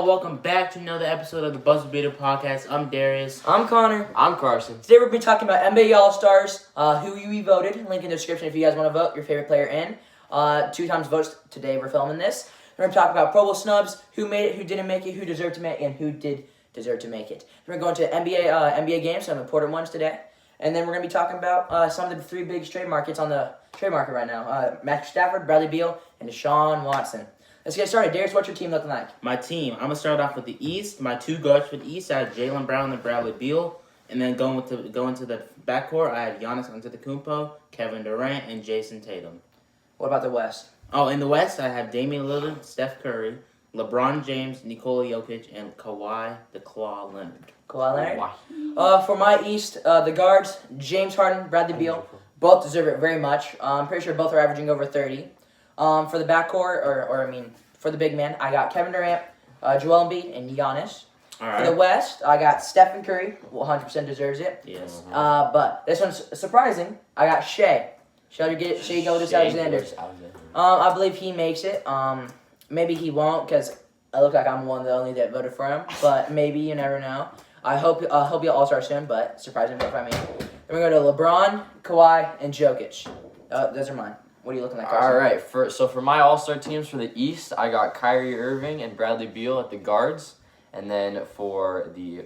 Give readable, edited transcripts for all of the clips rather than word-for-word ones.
Welcome back to another episode of the Buzzer Beater Podcast. I'm Darius. I'm Connor. I'm Carson. Today we're going to be talking about NBA All-Stars, who we voted. Link in the description if you guys want to vote your favorite player in. 2 times votes today we're filming this. We're going to talk about Pro Bowl snubs, who made it, who didn't make it, who deserved to make it, and who did deserve to make it. We're going to NBA games, some important ones today. And then we're going to be talking about some of the 3 big trade markets on the trade market right now. Matthew Stafford, Bradley Beal, and Deshaun Watson. Let's get started. Darius, what's your team looking like? My team, I'm going to start off with the East. My 2 guards for the East, I have Jaylen Brown and Bradley Beal. And then going into the backcourt, I have Giannis Antetokounmpo, Kevin Durant, and Jason Tatum. What about the West? Oh, in the West, I have Damian Lillard, Steph Curry, LeBron James, Nikola Jokic, and Kawhi the Claw Leonard. Kawhi Leonard? For my East, the guards, James Harden, Bradley Beal, both deserve it very much. I'm pretty sure both are averaging over 30. For the backcourt, for the big man, I got Kevin Durant, Joel Embiid, and Giannis. All right. For the West, I got Stephen Curry, 100% deserves it. Yes. But this one's surprising. I got Shai Gilgeous-Alexander. I believe he makes it. Maybe he won't because I look like I'm one of the only that voted for him. But maybe, you never know. I hope he'll All-Star soon, but surprising vote for me. Then we go to LeBron, Kawhi, and Jokic. Those are mine. What are you looking like, Carson? All right. For my All-Star teams for the East, I got Kyrie Irving and Bradley Beal at the guards. And then for the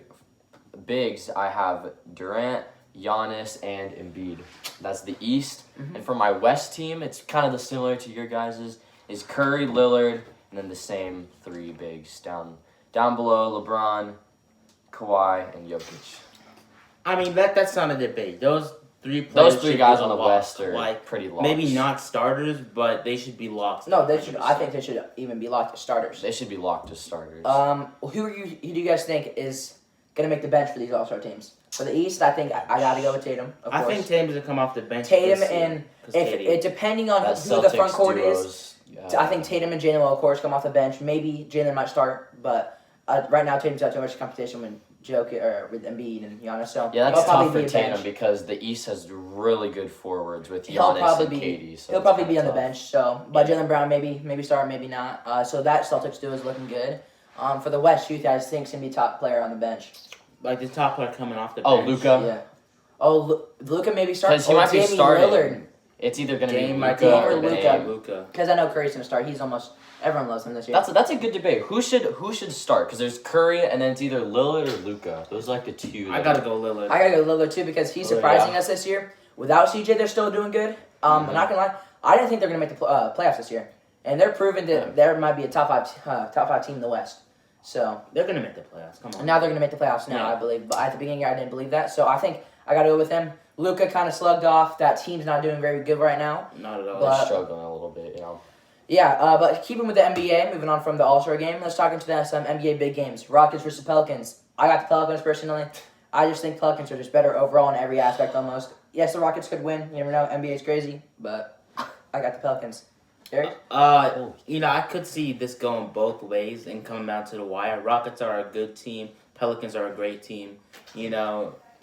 bigs, I have Durant, Giannis, and Embiid. That's the East. Mm-hmm. And for my West team, it's kind of similar to your guys's. Is Curry, Lillard, and then the same 3 bigs down below: LeBron, Kawhi, and Jokic. I mean, that's not a debate. Those 3 players. Those 3 guys on the West are like pretty locked. Maybe not starters, but they should be locked. No, they should. I think they should even be locked as starters. They should be locked as starters. Who do you guys think is gonna make the bench for these All-Star teams? For the East, I think I gotta go with Tatum. Of course. I think Tatum's gonna come off the bench. Tatum and depending on who the front court is, I think Tatum and Jalen will of course come off the bench. Maybe Jalen might start, but right now Tatum's got too much competition with with Embiid and Giannis. So yeah, that's tough for Tatum because the East has really good forwards with Giannis and KD. So he'll probably be on the bench. So, but Jaylen Brown maybe start, maybe not. So that Celtics duo is looking good. For the West, who you guys think is gonna be top player on the bench? Like the top player coming off the bench. Oh, Luka. Yeah. Oh, Luka maybe start. Because he might be starting. Lillard. It's either going to be Luka or Luka. Because I know Curry's going to start. Everyone loves him this year. That's a good debate. Who should start? Because there's Curry and then it's either Lillard or Luka. Those are like the 2. I gotta go Lillard. I gotta go Lillard too because he's surprising us this year. Without CJ, they're still doing good. I'm not gonna lie. I didn't think they're gonna make the playoffs this year, and they're proving that there might be a top 5 team in the West. So they're gonna make the playoffs. Come on. Now they're gonna make the playoffs. Now I believe, but at the beginning I didn't believe that. So I think I gotta go with them. Luka kind of slugged off. That team's not doing very good right now. Not at all. They're struggling a little bit, Yeah, but keeping with the NBA, moving on from the All-Star game, let's talk into some NBA big games. Rockets versus Pelicans. I got the Pelicans personally. I just think Pelicans are just better overall in every aspect almost. Yes, the Rockets could win. You never know. NBA's crazy, but I got the Pelicans. Derek? I could see this going both ways and coming down to the wire. Rockets are a good team. Pelicans are a great team.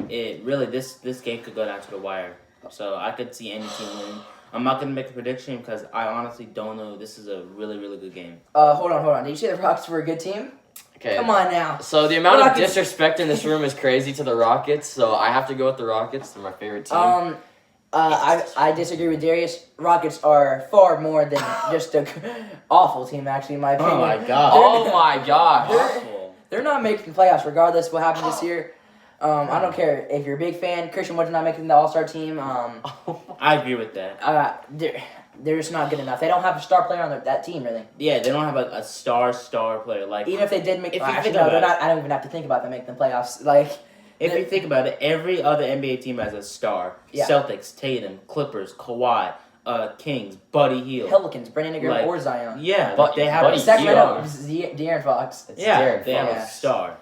This game could go down to the wire. So I could see any team winning. I'm not going to make a prediction because I honestly don't know. This is a really, really good game. Hold on. Did you say the Rockets were a good team? Okay. Come on now. So the amount of disrespect in this room is crazy to the Rockets, so I have to go with the Rockets. They're my favorite team. I disagree with Darius. Rockets are far more than just an awful team, actually, in my opinion. Oh, my gosh. They're not making the playoffs regardless of what happened this year. I don't care if you're a big fan. Christian Wood's not making the All-Star team. I agree with that. They're just not good enough. They don't have a star player on that team, really. Yeah, they don't have a star player. Like even if they did make, they're not. I don't even have to think about them making the playoffs. Like if you think about it, every other NBA team has a star. Yeah. Celtics, Tatum, Clippers, Kawhi, Kings, Buddy Hield, Pelicans, Brandon Ingram, or Zion. Yeah, but they have Sacramento, De'Aaron Fox. They have a star.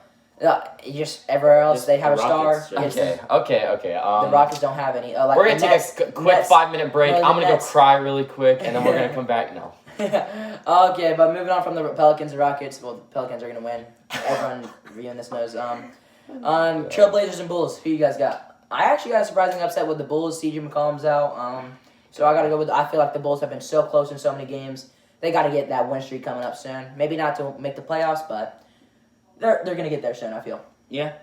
Just everywhere else, they have a star. Okay. The Rockets don't have any. We're going to take a quick 5-minute break. I'm going to go cry really quick, and then we're going to come back. No. Okay, but moving on from the Pelicans and Rockets, well, the Pelicans are going to win. Everyone reviewing this knows. Trailblazers and Bulls, who you guys got? I actually got a surprising upset with the Bulls. CJ McCollum's out. So I got to go with, I feel like the Bulls have been so close in so many games. They got to get that win streak coming up soon. Maybe not to make the playoffs, but they're gonna get there soon. I feel. Yeah.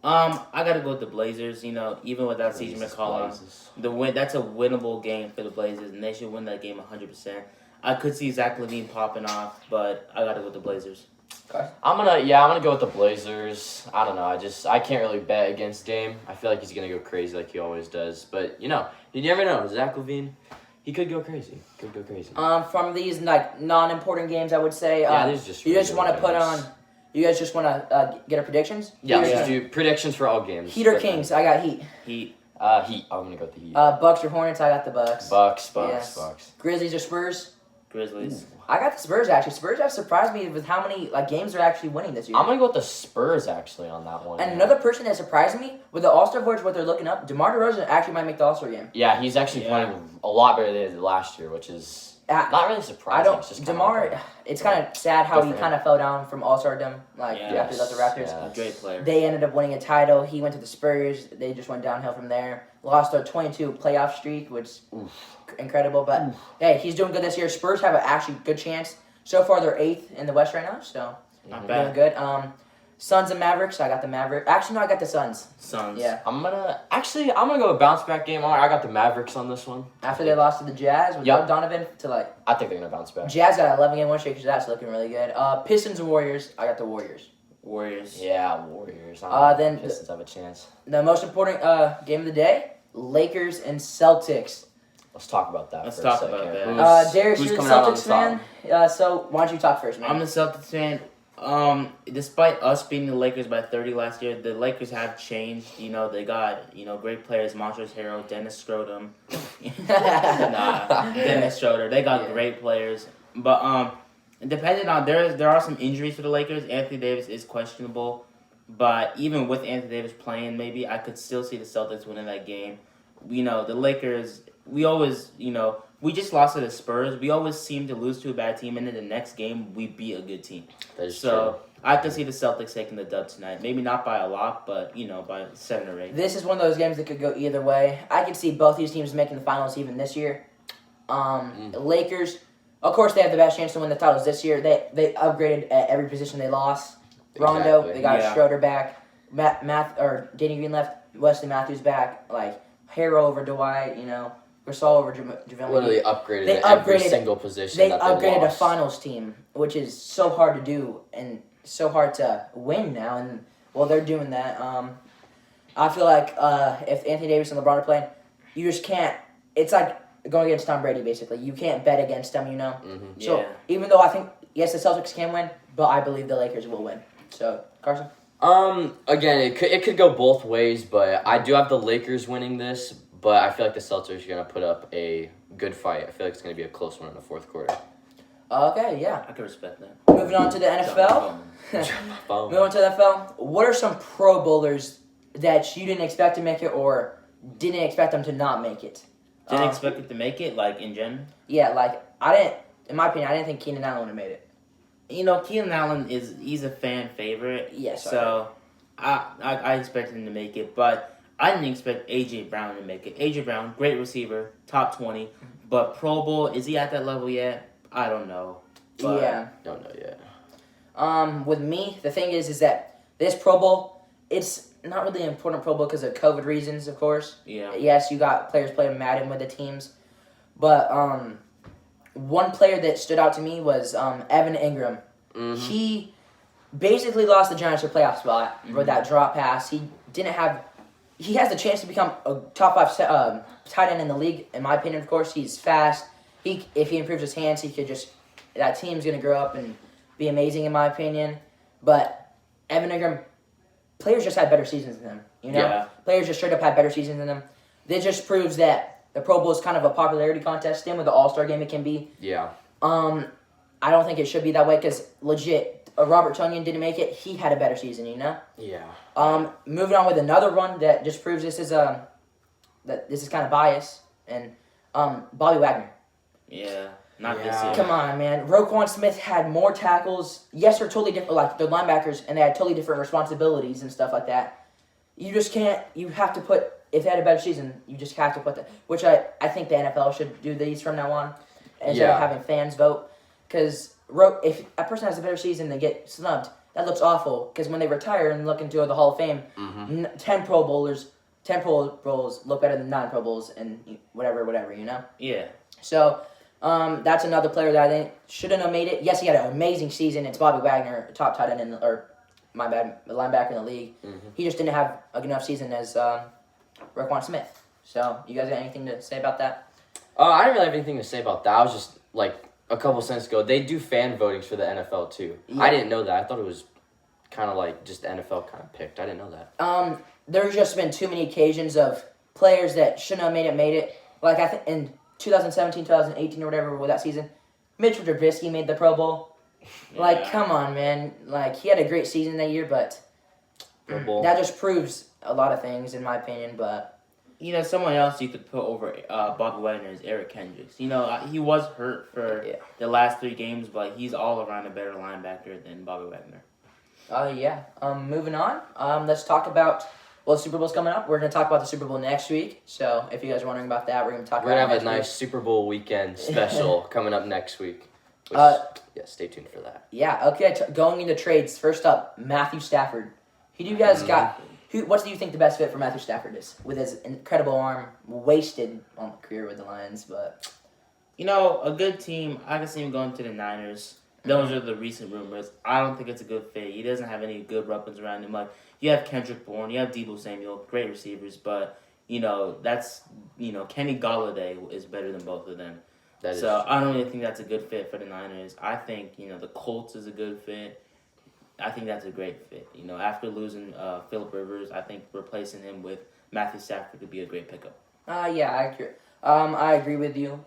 I gotta go with the Blazers. You know, even without CJ McCollum, that's a winnable game for the Blazers, and they should win that game 100%. I could see Zach LaVine popping off, but I gotta go with the Blazers. I'm gonna go with the Blazers. I don't know. I can't really bet against Dame. I feel like he's gonna go crazy like he always does. But you never know. Zach LaVine, he could go crazy. From these like non-important games, I would say. There's just. You just want to put on. You guys just want to get our predictions? Yeah, let's do predictions for all games. Heat or Kings? I got Heat. Heat. Heat. I'm gonna go with the Heat. Bucks or Hornets? I got the Bucks. Bucks. Grizzlies or Spurs? Grizzlies. I got the Spurs actually. Spurs have surprised me with how many games they're actually winning this year. I'm gonna go with the Spurs actually on that one. And another person that surprised me with the All-Star votes, what they're looking up, Demar Derozan actually might make the All-Star game. Yeah, he's actually playing a lot better than he did last year, which is not really surprising. It's just Demar. It's kind of sad how he kind of fell down from All-Stardom after he left the Raptors. Yeah, great player. They ended up winning a title. He went to the Spurs. They just went downhill from there. Lost a 22 playoff streak, which is incredible. But hey, he's doing good this year. Spurs have an actually good chance. So far, they're 8th in the West right now, so not doing bad. Good. Suns and Mavericks. I got the Mavericks. Actually, no, I got the Suns. Yeah. I'm gonna go with bounce back game. I got the Mavericks on this one. After they lost to the Jazz with Donovan to I think they're gonna bounce back. Jazz got an 11-game win streak, so that's looking really good. Pistons and Warriors. I got the Warriors. Yeah, Warriors. Then Pistons have a chance. The most important game of the day: Lakers and Celtics. Let's talk about that. Let's for talk a second. about that. Darius, who's you're the coming out on Celtics fan. So why don't you talk first, man? I'm the Celtics fan. Despite us beating the Lakers by 30 last year, the Lakers have changed. You know, they got great players: Montrezl Harrell, Dennis Schroeder. Dennis Schroeder. They got great players, but depending on there are some injuries for the Lakers. Anthony Davis is questionable, but even with Anthony Davis playing, maybe I could still see the Celtics winning that game. The Lakers. We always, we just lost to the Spurs. We always seem to lose to a bad team, and in the next game, we beat a good team. That is true. true. I could see the Celtics taking the dub tonight. Maybe not by a lot, but, by 7 or 8. This is one of those games that could go either way. I could see both these teams making the finals even this year. The Lakers, of course, they have the best chance to win the titles this year. They upgraded at every position they lost. Rondo, Exactly. they got Schroeder back. Danny Green left. Wesley Matthews back. Harrell over Dwight, Gasol over JaVale. Literally upgraded every single position. They that upgraded a lost. finals team, which is so hard to do and so hard to win now. And they're doing that. I feel like if Anthony Davis and LeBron are playing, you just can't. It's like going against Tom Brady, basically. You can't bet against them, Mm-hmm. So even though I think the Celtics can win, but I believe the Lakers will win. So Carson. Again, it could go both ways, but I do have the Lakers winning this. But I feel like the Celtics are gonna put up a good fight. I feel like it's gonna be a close one in the fourth quarter. Okay, yeah. I can respect that. Moving on to the NFL. Moving on to the NFL. What are some Pro Bowlers that you didn't expect to make it or didn't expect them to not make it? Didn't expect it to make it, in general? Yeah, in my opinion, I didn't think Keenan Allen would have made it. Keenan Allen he's a fan favorite. Yes. So I expected him to make it, but I didn't expect A.J. Brown to make it. A.J. Brown, great receiver, top 20, but Pro Bowl, is he at that level yet? I don't know. But Yeah. Don't know yet. With me, the thing is that this Pro Bowl, it's not really an important Pro Bowl because of COVID reasons, of course. Yeah. Yes, you got players playing Madden with the teams, but one player that stood out to me was Evan Ingram. Mm-hmm. He basically lost the Giants for playoff spot with that drop pass. He has the chance to become a top 5 tight end in the league. In my opinion, of course, he's fast. If he improves his hands, that team's gonna grow up and be amazing. In my opinion, but Evan Ingram, players just had better seasons than him. Yeah. Players just straight up had better seasons than him. This just proves that the Pro Bowl is kind of a popularity contest. Same with the All-Star game, it can be. Yeah. I don't think it should be that way because legit, Robert Tonyan didn't make it. He had a better season, Yeah. Moving on with another one that just proves this is kind of biased, and Bobby Wagner. Yeah. Not this Yeah. year. Come on, man. Roquan Smith had more tackles. Yes, they're totally different. They're linebackers, and they had totally different responsibilities and stuff like that. You just can't. You have to put. If they had a better season, you just have to put that. Which I think the NFL should do these from now on, instead of having fans vote. Because if a person has a better season, they get snubbed. that looks awful because when they retire and look into the Hall of Fame, 10 Pro Bowls look better than 9 Pro Bowls and whatever, you know? Yeah. So, that's another player that I think shouldn't have made it. Yes, he had an amazing season. It's Bobby Wagner, top tight end linebacker in the league. He just didn't have a good enough season as Roquan Smith. So, you guys got anything to say about that? I didn't really have anything to say about that. I was just, like, a couple cents ago, they do fan votings for the NFL, too. Yeah. I didn't know that. I thought it was kind of like just the NFL kind of picked. I didn't know that. There's just been too many occasions of players that shouldn't have made it. Like, I think in 2017, 2018 or whatever, with that season, Mitchell Trubisky made the Pro Bowl. Yeah. Like, come on, man. Like, he had a great season that year, but that just proves a lot of things, in my opinion, but... You know, someone else you could put over Bobby Wagner is Eric Kendricks. You know, he was hurt for the last 3 games, but he's all around a better linebacker than Bobby Wagner. Yeah. Moving on. Let's talk about... Well, the Super Bowl's coming up. We're going to talk about the Super Bowl next week. So, if you guys are wondering about that, we're going to talk about it We're going to next have a nice week. Super Bowl weekend special coming up next week. Which, stay tuned for that. Yeah, okay. Going into trades, first up, Matthew Stafford. Who do you guys got... What do you think the best fit for Matthew Stafford is? With his incredible arm, wasted career with the Lions, but... You know, a good team, I can see him going to the Niners. Those are the recent rumors. I don't think it's a good fit. He doesn't have any good weapons around him. Like, you have Kendrick Bourne, you have Deebo Samuel, great receivers, but, you know, Kenny Golladay is better than both of them. So I don't really think that's a good fit for the Niners. I think, the Colts is a good fit. I think that's a great fit. You know, after losing Phillip Rivers, I think replacing him with Matthew Stafford would be a great pickup. Yeah, I agree. I agree with you.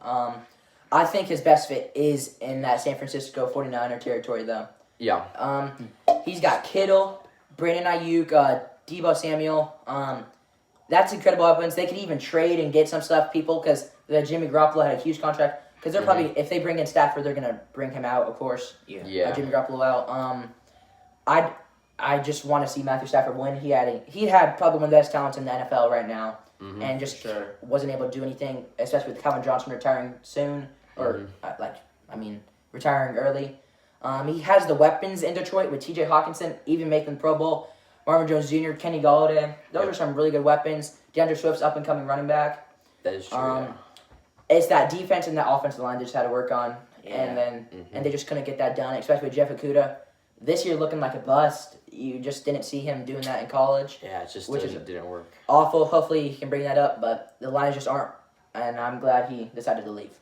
I think his best fit is in that San Francisco 49er territory, though. Yeah. He's got Kittle, Brandon Ayuk, Deebo Samuel. That's incredible weapons. They could even trade and get some stuff, because Jimmy Garoppolo had a huge contract. Because they're probably, if they bring in Stafford, they're going to bring him out, of course. Yeah. Jimmy Garoppolo out. I just want to see Matthew Stafford win. He had probably one of the best talents in the NFL right now, and just wasn't able to do anything, especially with Calvin Johnson retiring soon, or retiring early. He has the weapons in Detroit with T.J. Hawkinson, even making the Pro Bowl. Marvin Jones Jr., Kenny Golladay. Those are some really good weapons. DeAndre Swift's up and coming running back. That is true. It's that defense and that offensive line they just had to work on, Yeah. and they just couldn't get that done, especially with Jeff Okudah. This year looking like a bust. You just didn't see him doing that in college. Yeah, it just didn't work. Awful. Hopefully he can bring that up, but the Lions just aren't, and I'm glad he decided to leave.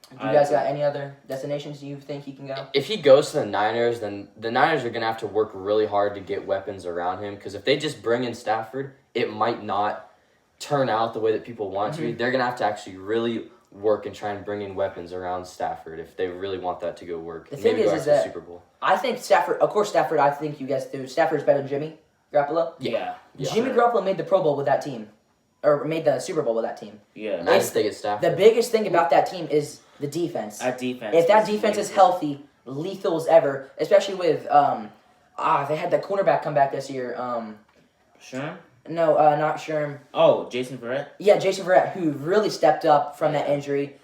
Do you guys got any other destinations you think he can go? If he goes to the Niners, then the Niners are going to have to work really hard to get weapons around him, because if they just bring in Stafford, it might not turn out the way that people want it to be. They're going to have to actually really work and try and bring in weapons around Stafford if they really want that to go work. The thing Maybe go is after that the Super Bowl. I think Stafford, I think you guys do. Stafford's better than Jimmy Garoppolo. Yeah. Jimmy Garoppolo made the Pro Bowl with that team, or made the Super Bowl with that team. Yeah. Nice they get Stafford. The biggest thing about that team is the defense. That defense. If that defense is healthy, lethal as ever, especially with they had the cornerback come back this year. Sherm? No, not Sherm. Oh, Jason Verrett? Yeah, Jason Verrett, who really stepped up from that injury.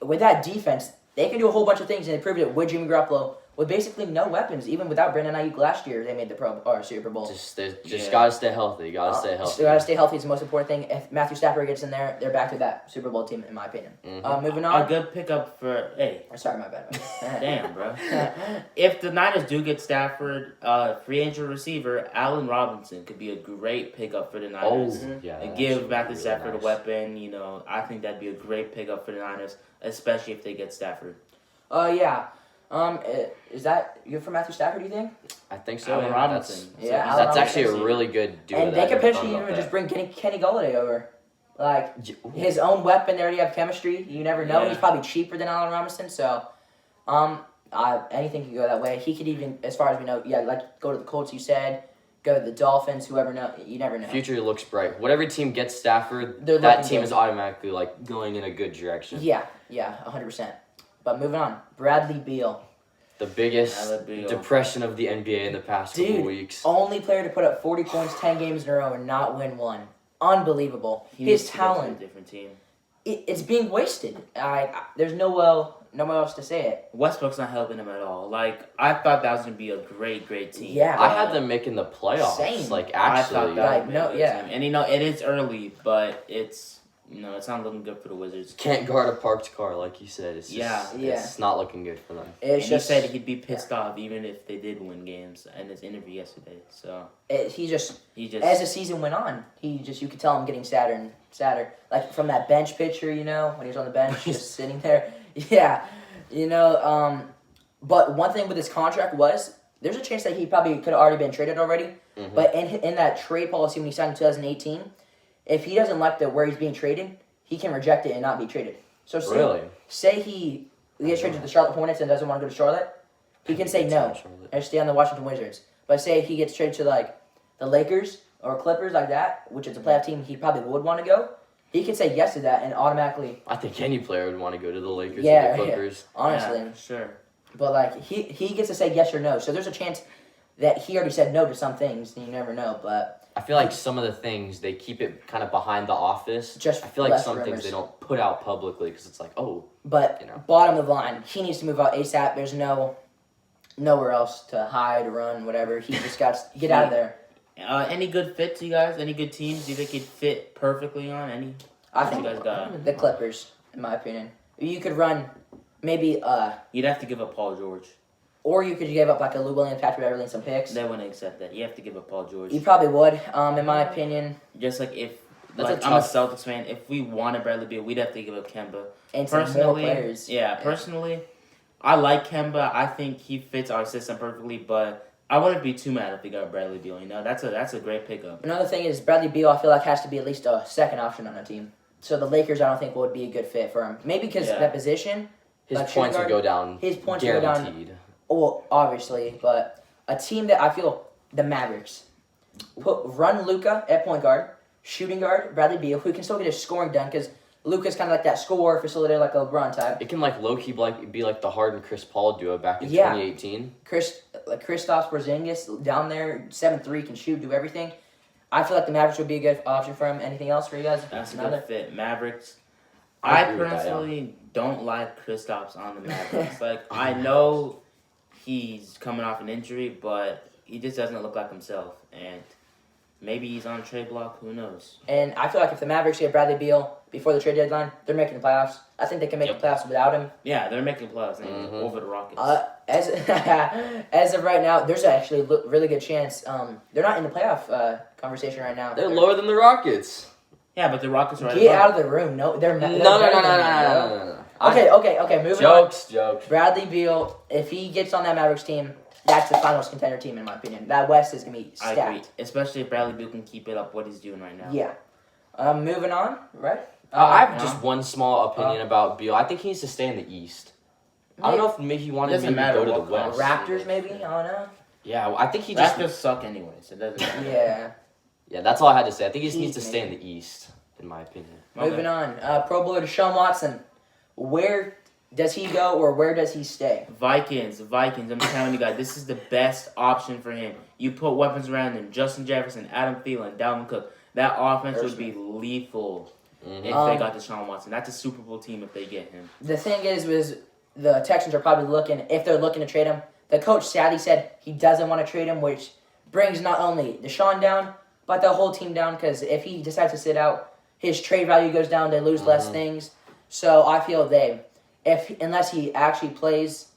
With that defense, they can do a whole bunch of things, and they proved it with Jimmy Garoppolo. With basically no weapons, even without Brandon Ayuk last year, they made the Super Bowl. Just gotta stay healthy. Gotta stay healthy. Gotta stay healthy is the most important thing. If Matthew Stafford gets in there, they're back to that Super Bowl team, in my opinion. Moving on. A good pickup for Sorry, my bad. Damn, bro. If the Niners do get Stafford, free agent receiver Allen Robinson could be a great pickup for the Niners. Yeah. And give Matthew Stafford a weapon. You know, I think that'd be a great pickup for the Niners, especially if they get Stafford. Yeah. Is that good for Matthew Stafford, do you think? I think so. Allen Robinson. That's actually a really good duo. And they could potentially even just bring Kenny Golladay over. Like, his own weapon, they already have chemistry. You never know. Yeah. He's probably cheaper than Allen Robinson, so anything could go that way. He could even, as far as we know, go to the Colts, you said, go to the Dolphins, you never know. Future looks bright. Whatever team gets Stafford, They're that looking team good. is automatically going in a good direction. Yeah, 100%. But moving on, Bradley Beal. The biggest Bradley Beal. depression of the NBA in the past couple weeks. Only player to put up 40 points 10 games in a row and not win one. Unbelievable. He His needs to go to a talent, different team. it's being wasted. There's no nobody else to say it. Westbrook's not helping them at all. Like, I thought that was going to be a great, great team. Yeah. I had them making the playoffs. Same. Like, I actually. thought that would be a no, good yeah. team. And, you know, it is early, but it's not looking good for the Wizards. Can't guard a parked car, like you said. It's just, Yeah. It's not looking good for them. And It's just he said he'd be pissed off even if they did win games in his interview yesterday. So he just he as the season went on, you could tell him getting sadder and sadder. Like from that bench picture, when he was on the bench, just sitting there. Yeah, but one thing with his contract was there's a chance that he probably could have already been traded already. Mm-hmm. But in that trade policy when he signed in 2018, if he doesn't like where he's being traded, he can reject it and not be traded. So say he gets traded to the Charlotte Hornets and doesn't want to go to Charlotte, he can say no and stay on the Washington Wizards. But say he gets traded to like the Lakers or Clippers like that, which is a playoff team he probably would want to go, he can say yes to that and automatically. I think any player would want to go to the Lakers or Yeah, the Clippers. Honestly. Yeah, sure. But like he gets to say yes or no. So there's a chance that he already said no to some things, and you never know. But I feel like some of the things they keep it kind of behind the office. Just I feel like less some rumors. things they don't put out publicly because it's like, oh, But bottom of the line, he needs to move out ASAP. There's nowhere else to hide, run, whatever. He just got to get out of there. Any good fits, you guys? Any good teams? Do you think he'd fit perfectly on any? I What think you guys got? the Clippers, in my opinion. You could run maybe, You'd have to give up Paul George. or you could give up like a Lou Williams, Patrick Beverly, and some picks. They wouldn't accept that. You have to give up Paul George. You probably would, in my opinion. Just like if That's I'm a Celtics fan, if we wanted Bradley Beal, we'd have to give up Kemba. And some more players. Personally, I like Kemba. I think he fits our system perfectly, but I wouldn't be too mad if we got Bradley Beal. That's a great pickup. Another thing is Bradley Beal, I feel like, has to be at least a second option on a team. So the Lakers, I don't think, would be a good fit for him. Maybe because that position. His like points would go down. His points would go down. Guaranteed. Well, obviously, but a team that I feel the Mavericks run Luka at point guard, shooting guard Bradley Beal, who can still get his scoring done because Luka's kind of like that scorer facilitator, like a LeBron type. It can like low key be like the Harden Chris Paul duo back in Yeah. 2018. Kristaps Porzingis down there, 7'3", can shoot, do everything. I feel like the Mavericks would be a good option for him. Anything else for you guys? That's a good fit. Mavericks. I I agree with that, personally don't like Kristaps on the Mavericks. Like, I know he's coming off an injury, but he just doesn't look like himself. And maybe he's on a trade block. Who knows? And I feel like if the Mavericks get Bradley Beal before the trade deadline, they're making the playoffs. I think they can make the playoffs without him. Yeah, they're making playoffs over the Rockets. As of right now, there's actually a really good chance. They're not in the playoff conversation right now. They're lower than the Rockets. Yeah, but the Rockets are right Get above. out of the room. No, they're not. No. Okay. Moving on. Jokes. Bradley Beal, if he gets on that Mavericks team, that's the finals contender team in my opinion. That West is gonna be stacked. I agree, especially if Bradley Beal can keep it up what he's doing right now. Yeah. Moving on. Right. I have just one small opinion about Beal. I think he needs to stay in the East. I don't know if maybe he wanted Doesn't maybe to matter go to the what West. Raptors maybe. I don't know. Yeah, I think he just. Raptors suck anyway, so it doesn't matter. Yeah. Yeah, that's all I had to say. I think he just needs to stay in the East, in my opinion. Moving on. Pro Bowler Deshaun Watson. Where does he go or where does he stay? Vikings. I'm telling you guys, this is the best option for him. You put weapons around him. Justin Jefferson, Adam Thielen, Dalvin Cook. That offense would be lethal if they got Deshaun Watson. That's a Super Bowl team if they get him. The thing is the Texans are probably looking, if they're looking to trade him, the coach sadly said he doesn't want to trade him, which brings not only Deshaun down, but the whole team down, because if he decides to sit out, his trade value goes down, they lose less things. So I feel unless he actually plays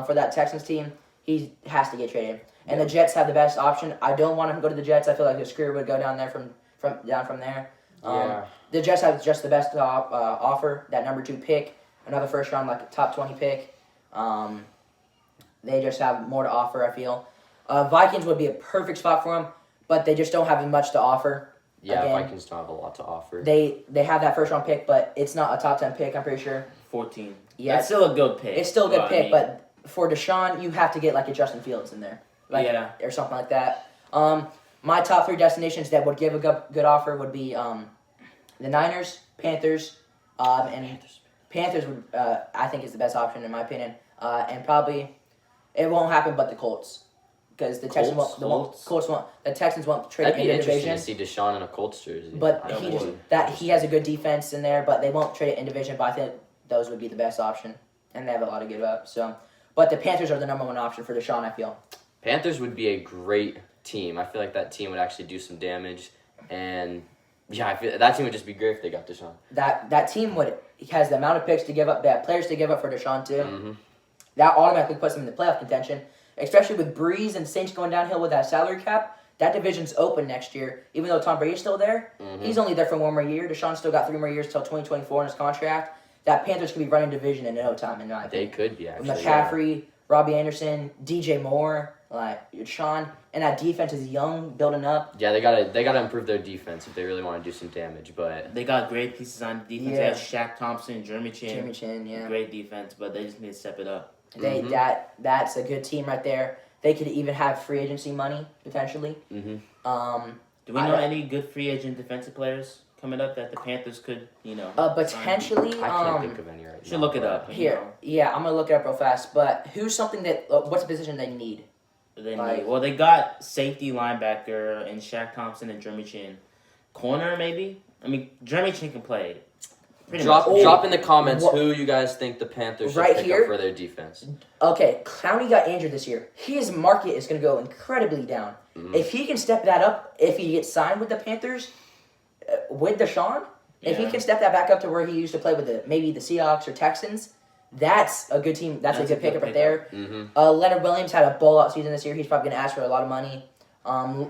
for that Texans team, he has to get traded. And the Jets have the best option. I don't want him to go to the Jets. I feel like his career would go down there from there. The Jets have just the best offer, that number 2 pick, another first round, like a top 20 pick. They just have more to offer, I feel. Vikings would be a perfect spot for him, but they just don't have much to offer. Yeah, Again, Vikings don't have a lot to offer. They have that first round pick, but it's not a top 10 pick, I'm pretty sure. 14. Yeah. That's still a good pick. It's still a good pick, but for Deshaun, you have to get like a Justin Fields in there. Or something like that. My top 3 destinations that would give a good offer would be the Niners, Panthers, and Panthers would I think is the best option in my opinion. And probably it won't happen, but the Colts, because the Texans the Texans won't trade That'd in be the interesting division. to see Deshaun in a Colts jersey. But he has a good defense in there, but they won't trade it in division. But I think those would be the best option. and they have a lot to give up. So, but the Panthers are the number one option for Deshaun, I feel. Panthers would be a great team. I feel like that team would actually do some damage, and yeah, I feel that team would just be great if they got Deshaun. That team has the amount of picks to give up, they have players to give up for Deshaun too. Mm-hmm. That automatically puts them in the playoff contention, especially with Breeze and Saints going downhill with that salary cap. That division's open next year. Even though Tom Brady's still there, he's only there for one more year. Deshaun's still got 3 more years till 2024 in his contract. That Panthers could be running division in no time, in my opinion. They could be, actually. McCaffrey, Robbie Anderson, DJ Moore, Deshaun, and that defense is young, building up. Yeah, they gotta improve their defense if they really want to do some damage. But they got great pieces on defense. Yeah. They have Shaq Thompson, Jeremy Chin. Yeah. Great defense, but they just need to step it up. That's a good team right there. They could even have free agency money potentially. Mm-hmm. Do we know any good free agent defensive players coming up that the Panthers could, potentially. I can't think of any right now. Should look it up. Here, yeah, I'm gonna look it up real fast. But who's something that? What's a position they need? Well, they got safety linebacker and Shaq Thompson and Jeremy Chin. Corner, maybe? I mean, Jeremy Chin can play. Drop in the comments who you guys think the Panthers should pick up for their defense. Okay, Clowney got injured this year. His market is going to go incredibly down. Mm-hmm. If he can step that up, if he gets signed with the Panthers, with Deshaun, if he can step that back up to where he used to play with maybe the Seahawks or Texans, that's a good team. That's a good pickup right there. Mm-hmm. Leonard Williams had a ball-out season this year. He's probably going to ask for a lot of money.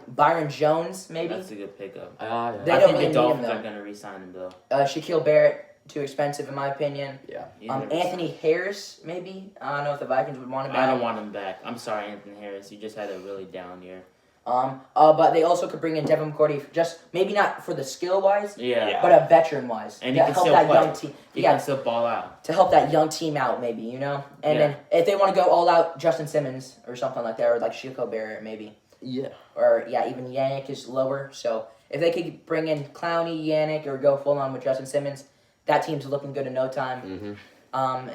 Byron Jones, maybe. That's a good pickup. Yeah. They I don't think really the need Dolphins him, are going to re-sign him, though. Shaquille Barrett, too expensive in my opinion. Yeah. Anthony Harris, maybe. I don't know if the Vikings would want him back. I don't want him back. I'm sorry, Anthony Harris. You just had a really down year. But they also could bring in Devin McCourty, just maybe not for the skill wise, but a veteran wise, and to he can help still that play. young team. He can still ball out to help that young team out, maybe And then if they want to go all out, Justin Simmons or something like that, or like Shaquille Barrett, maybe. Yeah. Or even Yannick is lower. So if they could bring in Clowney, Yannick, or go full on with Justin Simmons, that team's looking good in no time. Mm-hmm.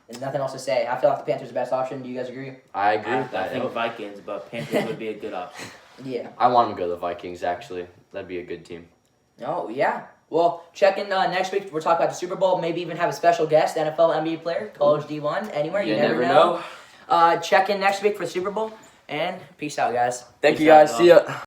And nothing else to say. I feel like the Panthers are the best option. Do you guys agree? I agree with that. I think Vikings, but Panthers would be a good option. Yeah. I want them to go to the Vikings, actually. That'd be a good team. Oh, yeah. Well, check in next week. We'll talk about the Super Bowl. Maybe even have a special guest, NFL, NBA player, college D1, anywhere. You never know. Check in next week for the Super Bowl. And peace out, guys. Thank you, guys. See ya.